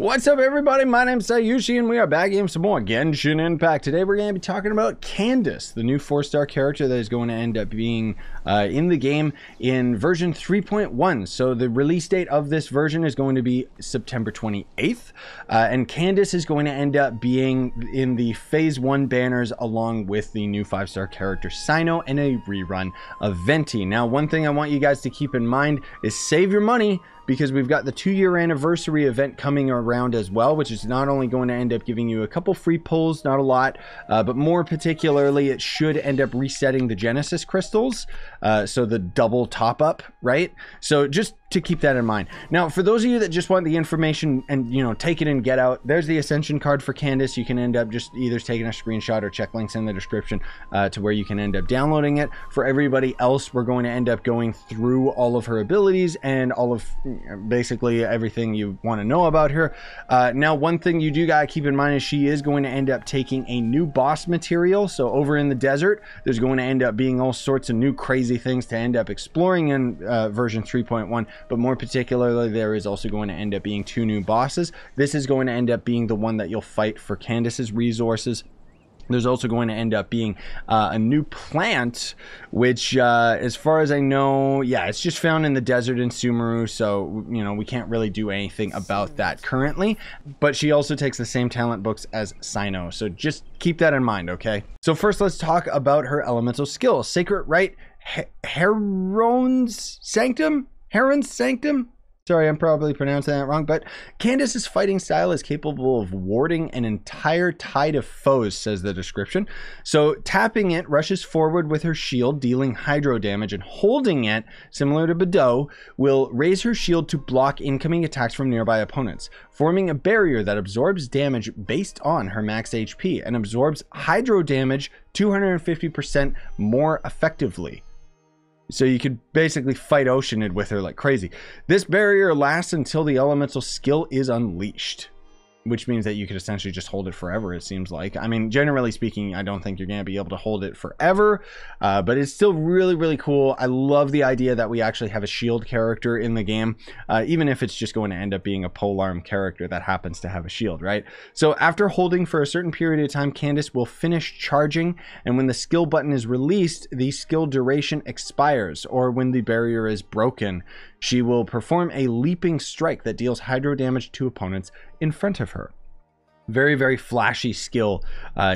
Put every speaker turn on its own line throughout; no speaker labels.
What's up, everybody? My name's Sayushi, and we are back in some more Genshin Impact. Today, we're going to be talking about Candace, the new 4-star character that is going to end up being in the game in version 3.1. So the release date of this version is going to be September 28th, and Candace is going to end up being in the Phase 1 banners along with the new 5-star character Cyno and a rerun of Venti. Now, one thing I want you guys to keep in mind is save your money, because we've got the 2-year anniversary event coming around as well, which is not only going to end up giving you a couple free pulls, not a lot, but more particularly, it should end up resetting the Genesis crystals, so the double top up, right? So just to keep that in mind. Now, for those of you that just want the information and, you know, take it and get out, there's the Ascension card for Candace. You can end up just either taking a screenshot or check links in the description to where you can end up downloading it. For everybody else, we're going to end up going through all of her abilities and all of basically everything you want to know about her. Now, one thing you do got to keep in mind is she is going to end up taking a new boss material. So over in the desert, there's going to end up being all sorts of new crazy things to end up exploring in version 3.1. But more particularly, there is also going to end up being 2 new bosses. This is going to end up being the one that you'll fight for Candace's resources. There's also going to end up being a new plant, which, as far as I know, yeah, it's just found in the desert in Sumeru, so, you know, we can't really do anything about that currently. But she also takes the same talent books as Cyno, so just keep that in mind, okay? So first, let's talk about her elemental skill. Sacred Rite Heron's Sanctum? Heron's Sanctum? Sorry, I'm probably pronouncing that wrong, but Candace's fighting style is capable of warding an entire tide of foes, says the description. So tapping it rushes forward with her shield, dealing hydro damage, and holding it, similar to Bedeau, will raise her shield to block incoming attacks from nearby opponents, forming a barrier that absorbs damage based on her max HP and absorbs hydro damage 250% more effectively. So you could basically fight Oceanid with her like crazy. This barrier lasts until the elemental skill is unleashed, which means that you could essentially just hold it forever, it seems like. I mean, generally speaking, I don't think you're going to be able to hold it forever, but it's still really, really cool. I love the idea that we actually have a shield character in the game, even if it's just going to end up being a polearm character that happens to have a shield, right? So after holding for a certain period of time, Candace will finish charging, and when the skill button is released, the skill duration expires, or when the barrier is broken, she will perform a leaping strike that deals hydro damage to opponents in front of her. Very, very flashy skill,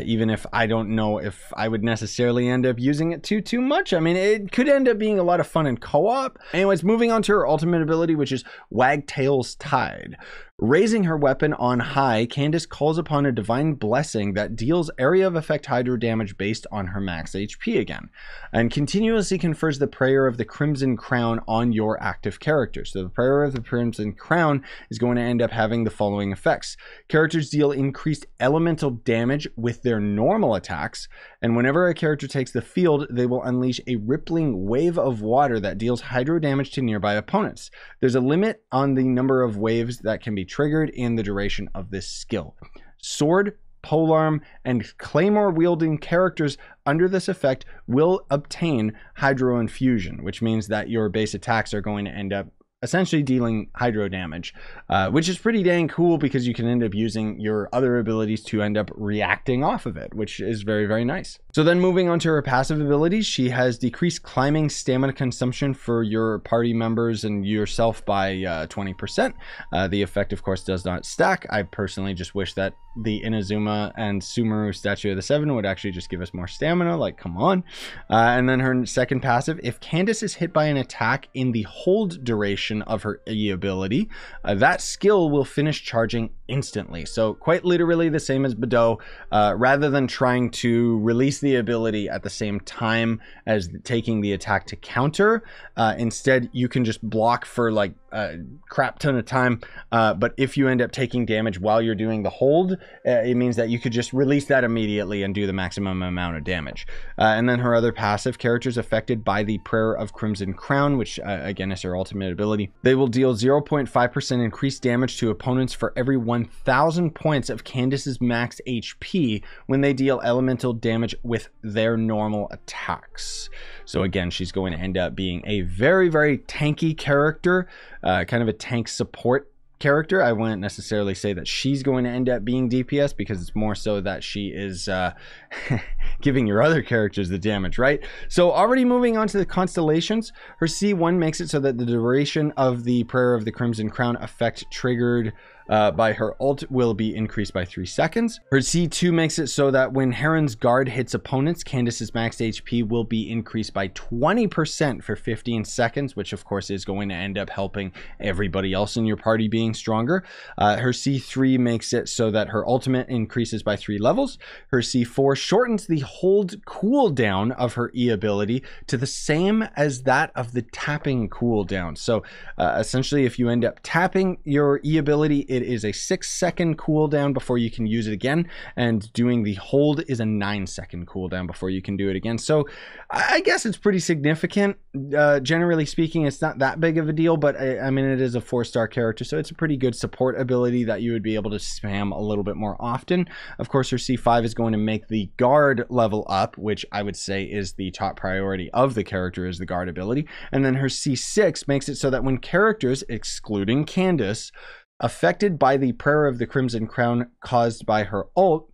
even if I don't know if I would necessarily end up using it too much. I mean, it could end up being a lot of fun in co-op. Anyways, moving on to her ultimate ability, which is Wagtail's Tide. Raising her weapon on high, Candace calls upon a divine blessing that deals area of effect hydro damage based on her max HP again, and continuously confers the prayer of the Crimson Crown on your active character. So the prayer of the Crimson Crown is going to end up having the following effects. Characters deal increased elemental damage with their normal attacks, and whenever a character takes the field, they will unleash a rippling wave of water that deals hydro damage to nearby opponents. There's a limit on the number of waves that can be triggered in the duration of this skill. Sword, polearm, and claymore wielding characters under this effect will obtain hydro infusion, which means that your base attacks are going to end up essentially dealing hydro damage, which is pretty dang cool because you can end up using your other abilities to end up reacting off of it, which is very, very nice. So then moving on to her passive abilities, she has decreased climbing stamina consumption for your party members and yourself by 20%. The effect, of course, does not stack. I personally just wish that the Inazuma and Sumeru Statue of the Seven would actually just give us more stamina, like, come on. And then her second passive, if Candace is hit by an attack in the hold duration of her E ability, that skill will finish charging instantly. So quite literally the same as Bedeau. Rather than trying to release the ability at the same time as taking the attack to counter, instead you can just block for like a crap ton of time, but if you end up taking damage while you're doing the hold, it means that you could just release that immediately and do the maximum amount of damage. And then her other passive, characters affected by the Prayer of Crimson Crown, which again is her ultimate ability, they will deal 0.5% increased damage to opponents for every 1,000 points of Candace's max HP when they deal elemental damage with their normal attacks. So again, she's going to end up being a very, very tanky character, kind of a tank support character. I wouldn't necessarily say that she's going to end up being DPS, because it's more so that she is giving your other characters the damage, right? So already moving on to the constellations, her C1 makes it so that the duration of the Prayer of the Crimson Crown effect triggered by her ult will be increased by 3 seconds. Her C2 makes it so that when Heron's guard hits opponents, Candace's max HP will be increased by 20% for 15 seconds, which of course is going to end up helping everybody else in your party being stronger. Her C3 makes it so that her ultimate increases by 3 levels. Her C4 shortens the hold cooldown of her E ability to the same as that of the tapping cooldown. So essentially, if you end up tapping your E ability, it is a 6-second cooldown before you can use it again, and doing the hold is a 9-second cooldown before you can do it again. So I guess it's pretty significant. Generally speaking, it's not that big of a deal, but I mean, it is a 4-star character, so it's a pretty good support ability that you would be able to spam a little bit more often. Of course, her C5 is going to make the guard level up, which I would say is the top priority of the character, is the guard ability. And then her C6 makes it so that when characters, excluding Candace, affected by the Prayer of the Crimson Crown caused by her ult,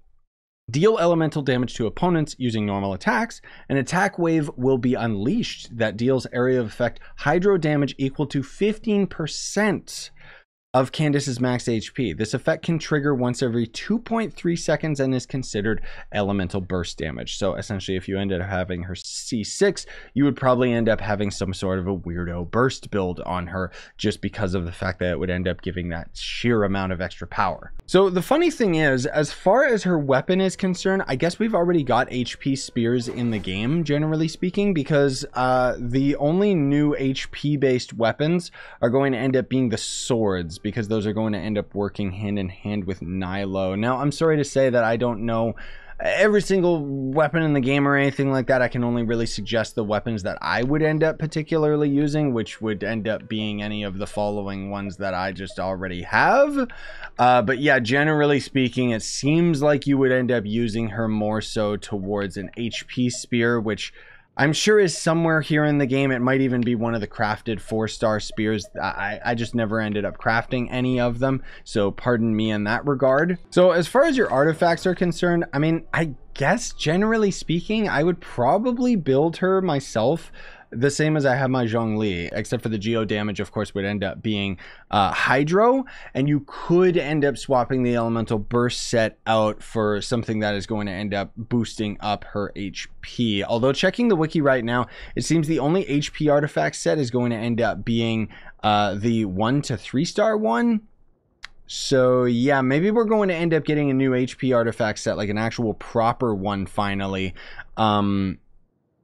deal elemental damage to opponents using normal attacks, an attack wave will be unleashed that deals area of effect hydro damage equal to 15% of Candace's max HP. This effect can trigger once every 2.3 seconds and is considered elemental burst damage. So essentially, if you ended up having her C6, you would probably end up having some sort of a weirdo burst build on her, just because of the fact that it would end up giving that sheer amount of extra power. So the funny thing is, as far as her weapon is concerned, I guess we've already got HP spears in the game, generally speaking, because the only new HP based weapons are going to end up being the swords, because those are going to end up working hand in hand with Nilo. Now, I'm sorry to say that I don't know every single weapon in the game or anything like that. I can only really suggest the weapons that I would end up particularly using, which would end up being any of the following ones that I just already have. But yeah, generally speaking, it seems like you would end up using her more so towards an HP spear, which I'm sure is somewhere here in the game. It might even be one of the crafted 4-star spears. I just never ended up crafting any of them, so pardon me in that regard. So as far as your artifacts are concerned, I mean, I guess generally speaking, I would probably build her myself the same as I have my Zhongli, except for the geo damage, of course, would end up being hydro, and you could end up swapping the elemental burst set out for something that is going to end up boosting up her HP. Although checking the wiki right now, it seems the only HP artifact set is going to end up being the 1 to 3-star one. So yeah, maybe we're going to end up getting a new HP artifact set, like an actual proper one finally,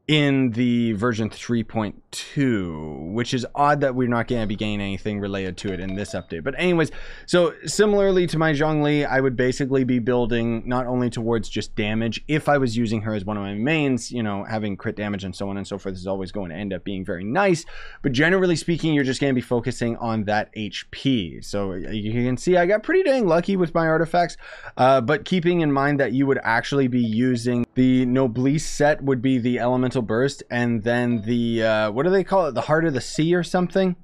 in the version 3.2, which is odd that we're not going to be getting anything related to it in this update. But anyways, so similarly to my Zhongli, I would basically be building not only towards just damage. If I was using her as one of my mains, you know, having crit damage and so on and so forth is always going to end up being very nice. But generally speaking, you're just going to be focusing on that HP. So you can see I got pretty dang lucky with my artifacts, but keeping in mind that you would actually be using the Noblesse set would be the elemental burst, and then the what do they call it, the Heart of the Sea or something?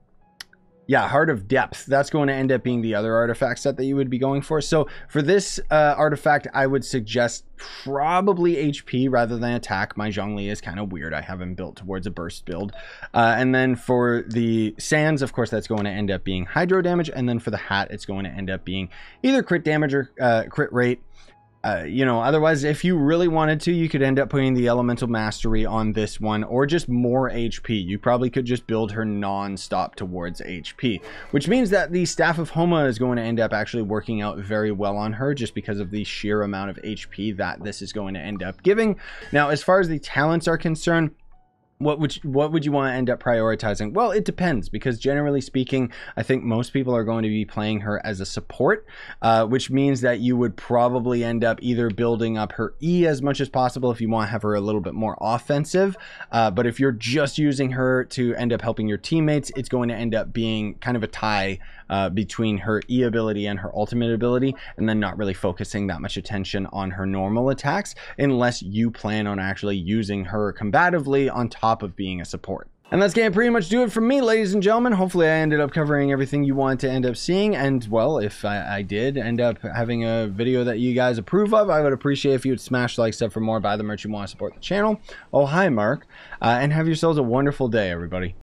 Yeah, Heart of Depth. That's going to end up being the other artifact set that you would be going for. So for this artifact, I would suggest probably HP rather than attack. My Zhongli is kind of weird. I have him built towards a burst build. And then for the sands, of course, that's going to end up being hydro damage. And then for the hat, it's going to end up being either crit damage or crit rate. You know, otherwise, if you really wanted to, you could end up putting the elemental mastery on this one, or just more HP. You probably could just build her non-stop towards HP, which means that the Staff of Homa is going to end up actually working out very well on her, just because of the sheer amount of HP that this is going to end up giving. Now, as far as the talents are concerned, what would you want to end up prioritizing? Well, it depends, because generally speaking, I think most people are going to be playing her as a support, which means that you would probably end up either building up her E as much as possible if you want to have her a little bit more offensive. But if you're just using her to end up helping your teammates, it's going to end up being kind of a tie between her E ability and her ultimate ability, and then not really focusing that much attention on her normal attacks unless you plan on actually using her combatively on top of being a support. And that's going to pretty much do it for me, ladies and gentlemen. Hopefully I ended up covering everything you want to end up seeing. And, well, if I did end up having a video that you guys approve of, I would appreciate if you would smash the like sub for more, buy the merch you want to support the channel. Oh, hi, Mark. And have yourselves a wonderful day, everybody.